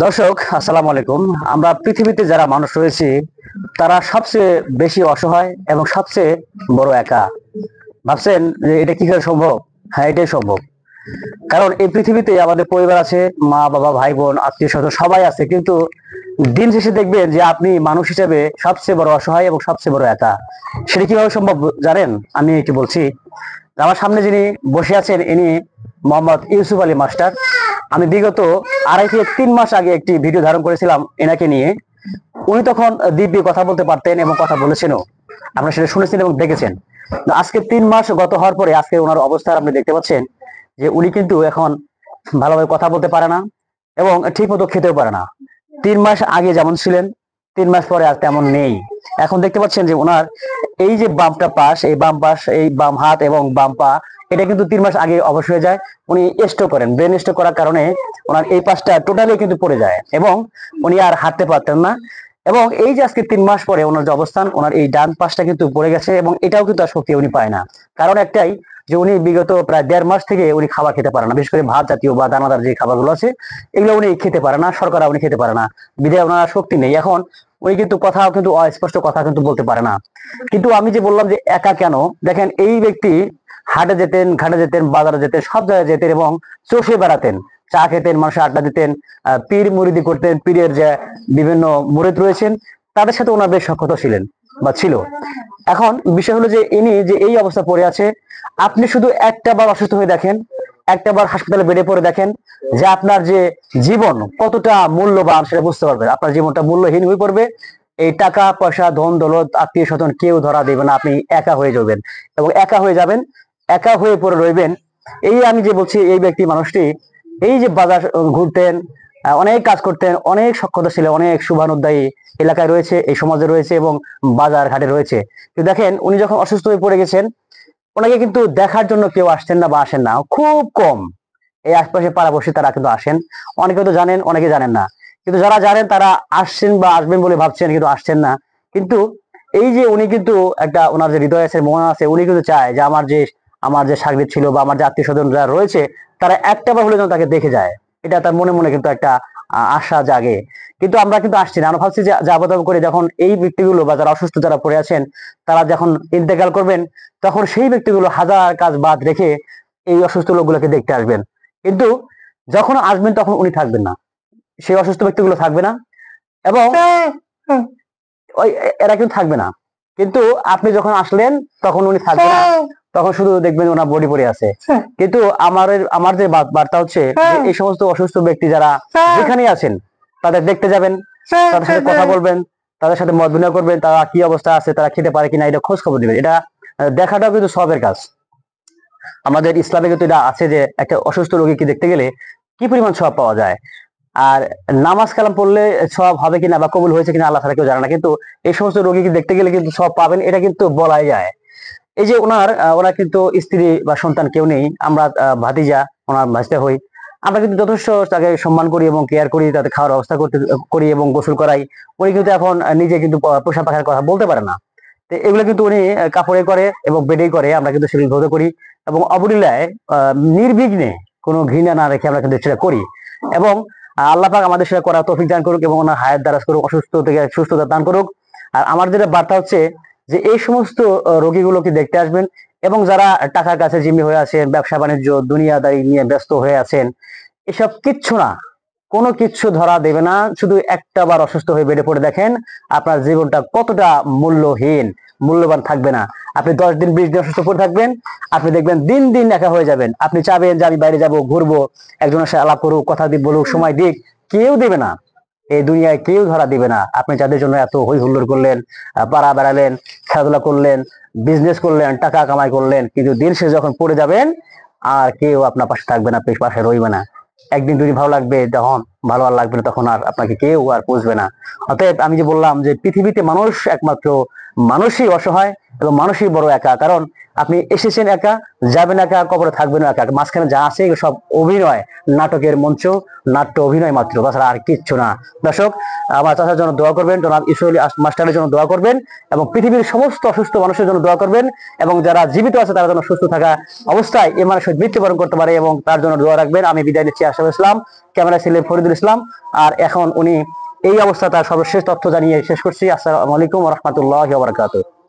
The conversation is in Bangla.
দর্শক, আসসালামু আলাইকুম। আমরা পৃথিবীতে যারা মানুষ রয়েছি তারা সবচেয়ে বেশি অসহায় এবং সবচেয়ে বড় একা। ভাবছেন যে এটা কি করে সম্ভব? হ্যাঁ, এটাই সম্ভব। কারণ এই পৃথিবীতে আমাদের পরিবার আছে, মা বাবা ভাই বোন আত্মীয় স্বজন সবাই আছে, কিন্তু দিন শেষে দেখবেন যে আপনি মানুষ হিসেবে সবচেয়ে বড় অসহায় এবং সবচেয়ে বড় একা। সেটা কিভাবে সম্ভব জানেন? আমি একটু বলছি। আমার সামনে যিনি বসে আছেন ইনি মোহাম্মদ ইউসুফ আলী মাস্টার। আমি বিগত 2.5 থেকে 3 মাস আগে একটি ভিডিও ধারণ করেছিলাম এনাকে নিয়ে। উনি তখন দিব্যি কথা বলতে পারতেন এবং কথা বলেছেনও। আপনারা সেটা শুনেছেন এবং দেখেছেন। আজকে 3 মাস গত হওয়ার পরে আজকে ওনার অবস্থা আপনি দেখতে পাচ্ছেন যে উনি কিন্তু এখন ভালোভাবে কথা বলতে পারে না এবং ঠিক মতো খেতেও পারে না। 3 মাস আগে যেমন ছিলেন 3 মাস পরে আর তেমন নেই। এখন দেখতে পাচ্ছেন যে ওনার এই যে বামটা পাশ, এই বাম পাশ, এই বাম হাত এবং বাম পা, এটা কিন্তু 3 মাস আগে অবশ হয়ে যায়। উনি স্ট্রোক করেন, ব্রেন স্ট্রোক করার কারণে ওনার এই পাশটা টোটালি কিন্তু পড়ে যায় এবং উনি আর হাঁটতে পারতেন না। এবং এই যে আজকে 3 মাস পরে ওনার যে অবস্থান, ওনার এই ডান পাশটা কিন্তু পড়ে গেছে এবং এটাও কিন্তু আর শক্তি উনি পায় না। কারণ একটাই, যে উনি বিগত প্রায় 1.5 মাস থেকে উনি খাবার খেতে পারে না, বিশেষ করে ভাত জাতীয় বা দানাদার যে খাবারগুলো আছে এগুলো উনি খেতে পারে না, শর্করা উনি খেতে পারে না, বিধায় ওনার শক্তি নেই। এখন উনি কিন্তু কথাও কিন্তু অস্পষ্ট কথা কিন্তু বলতে পারে না। কিন্তু আমি যে বললাম যে একা কেন, দেখেন এই ব্যক্তি হাটে যেতেন, ঘাটে যেতেন, বাজারে যেতেন, সব জায়গায় যেতেন এবং চষে বেড়াতেন, চা খেতেন, মানুষের আড্ডা দিতেন, পীর মুরিদি করতেন। পীরের যে বিভিন্ন মুরিদ রয়েছেন তাদের সাথে ওনার বেশ সখ্যতা ছিলেন বা ছিল। এখন বিষয় হলো যে ইনি যে এই অবস্থা পড়ে আছে, আপনি শুধু একটা বার অসুস্থ হয়ে দেখেন, একটা বার হাসপাতালে বেডে পড়ে দেখেন যে আপনার যে জীবন কতটা মূল্যবান সেটা বুঝতে পারবেন। আপনার জীবনটা মূল্যহীন হয়ে পড়বে। এই টাকা পয়সা ধন দৌলত আত্মীয় স্বজন কেউ ধরা দেবে না, আপনি একা হয়ে যাবেন এবং একা হয়ে যাবেন, একা হয়ে পড়ে রইবেন। এই আমি যে বলছি এই ব্যক্তি মানুষটি এই যে বাজার ঘুরতেন, অনেক কাজ করতেন, অনেক সক্ষতা ছিল, অনেক শুভানুদ্দায়ী এলাকায় রয়েছে, এই সমাজে রয়েছে এবং বাজার ঘাটে রয়েছে। কিন্তু দেখেন উনি যখন অসুস্থ হয়ে পড়ে গেছেন, ওনাকে কিন্তু দেখার জন্য কেউ আসছেন না বা আসেন না, খুব কম। এই আশপাশে পাড়াপড়শি তারা কিন্তু আসেন, অনেকে তো জানেন, অনেকে জানেন না। কিন্তু যারা জানেন তারা আসছেন বা আসবেন বলে ভাবছেন, কিন্তু আসছেন না। কিন্তু এই যে উনি কিন্তু একটা, ওনার যে হৃদয় আছে, মন আছে, উনি কিন্তু চায় যে আমার যে সাগরিদ ছিল বা আমার যে আত্মীয় স্বজন যারা রয়েছে তারা একটা বার হলে যেন তাকে দেখে যায়। এটা তার মনে মনে কিন্তু একটা আশা জাগে। কিন্তু আমরা কিন্তু আসছি না। আমরা ভাবছি যে যাবো করে যখন এই ব্যক্তিগুলো বা যারা অসুস্থ যারা পড়ে আছেন তারা যখন ইন্তেকাল করবেন, তখন সেই ব্যক্তিগুলো হাজার কাজ বাদ রেখে এই অসুস্থ লোকগুলোকে দেখতে আসবেন। কিন্তু যখন আসবেন তখন উনি থাকবেন না, সেই অসুস্থ ব্যক্তিগুলো থাকবে না এবং ওই এরা কিন্তু থাকবে না। কিন্তু আপনি যখন আসলেন তখন উনি থাকবে না, তখন শুধু দেখবেন ওনার বডি পড়ে আছে। কিন্তু আমার যে বার্তা হচ্ছে যে এই সমস্ত অসুস্থ ব্যক্তি যারা যেখানেই আছেন তাদের দেখতে যাবেন, তাদের সাথে কথা বলবেন, তাদের সাথে মত বিনিময় করবেন, তারা কি অবস্থা আছে, তারা খেতে পারে কিনা এটা খোঁজ খবর দিবেন। এটা দেখাটাও কিন্তু সবের কাজ। আমাদের ইসলামে কিন্তু এটা আছে যে একটা অসুস্থ রোগীকে দেখতে গেলে কি পরিমাণ সওয়াব পাওয়া যায়। আর নামাজ কালাম পড়লে সওয়াব হবে কিনা বা কবুল হয়েছে কিনা আল্লাহ ছাড়া কেউ জানে না, কিন্তু এই সমস্ত রোগীকে দেখতে গেলে কিন্তু সওয়াব পাবেন, এটা কিন্তু বলাই যায়। এই যে ওনার কিন্তু স্ত্রী বা সন্তান কেউ নেই, আমরা ভাতিজা, ওনার ভাসতে হই। আমরা কিন্তু যথেষ্ট তাকে সম্মান করি এবং কেয়ার করি, তাদের খাওয়ার ব্যবস্থা করি এবং গোসল করাই। উনি কিন্তু এখন নিজে কিন্তু পোষা পাখার কথা বলতে পারে না। তো এগুলো কিন্তু উনি কাপড়ে করে এবং বেডেই করে, আমরা কিন্তু সেগুলো ধরে করি এবং অবলীলায় নির্বিঘ্নে কোনো ঘৃণা না রেখে আমরা কিন্তু সেটা করি। এবং আল্লাহ পাক আমাদের সেটা করার তৌফিক দান করুক এবং ওনার হায়াত দারাজ করুক, অসুস্থ থেকে সুস্থতা দান করুক। আর আমার যেটা বার্তা হচ্ছে যে এই সমস্ত রোগীগুলোকে দেখতে আসবেন এবং যারা টাকার কাছে জিম্মি হয়ে আছেন, ব্যবসা বাণিজ্য দুনিয়াদারি নিয়ে ব্যস্ত হয়ে আছেন, এসব কিচ্ছু না, কোনো কিচ্ছু ধরা দেবে না। শুধু একটা বার অসুস্থ হয়ে বেডে পড়ে দেখেন আপনার জীবনটা কতটা মূল্যহীন, মূল্যবান থাকবে না। আপনি 10 দিন 20 দিন অসুস্থ পড়ে থাকবেন, আপনি দেখবেন দিন দিন একা হয়ে যাবেন। আপনি চাবেন যে আমি বাইরে যাব, ঘুরবো, একজনের সাথে আলাপ করুক, কথা দিক বলুক, সময় দিক, কেউ দেবে না। এই দুনিয়ায় কেউ ধরা দিবে না। আপনি যাদের জন্য এত হই হুল্লোড় করলেন, পাড়া বেড়ালেন, খেলাধুলা করলেন, বিজনেস করলেন, টাকা কামাই করলেন, কিন্তু দিন শেষে যখন পড়ে যাবেন আর কেউ আপনার পাশে থাকবে না, পাশে রইবে না। একদিন দুদিন ভালো লাগবে, যখন ভালো আর লাগবে না তখন আর আপনাকে কেউ আর পুষবে না। অতএব আমি যে বললাম যে পৃথিবীতে মানুষ একমাত্র মানুষই অসহায় এবং মানুষই বড় একা। কারণ আপনি এসেছেন একা, যাবেন একা, কবরে থাকবেন একা। মাঝখানে যা আছে এগুলো সব অভিনয়, নাটকের মঞ্চ, নাট্য অভিনয় মাত্র, তাছাড়া আর কিচ্ছু না। দর্শক, আমার চাচার জন্য দোয়া করবেন, জনাব ইসরাইল মাস্টারের জন্য দোয়া করবেন, এবং পৃথিবীর সমস্ত অসুস্থ মানুষের জন্য দোয়া করবেন, এবং যারা জীবিত আছে তারা যেন সুস্থ থাকা অবস্থায় এই মানুষের মৃত্যুবরণ করতে পারে, এবং তার জন্য দোয়া রাখবেন। আমি বিদায় নিচ্ছি, আশরাফুল ইসলাম, ক্যামেরা ছিলেন ফরিদুল ইসলাম। আর এখন উনি এই অবস্থা তার সর্বশেষ তথ্য জানিয়ে শেষ করছি। আসসালামু আলাইকুম ওয়া রাহমাতুল্লাহি ওয়া বারাকাতুহু।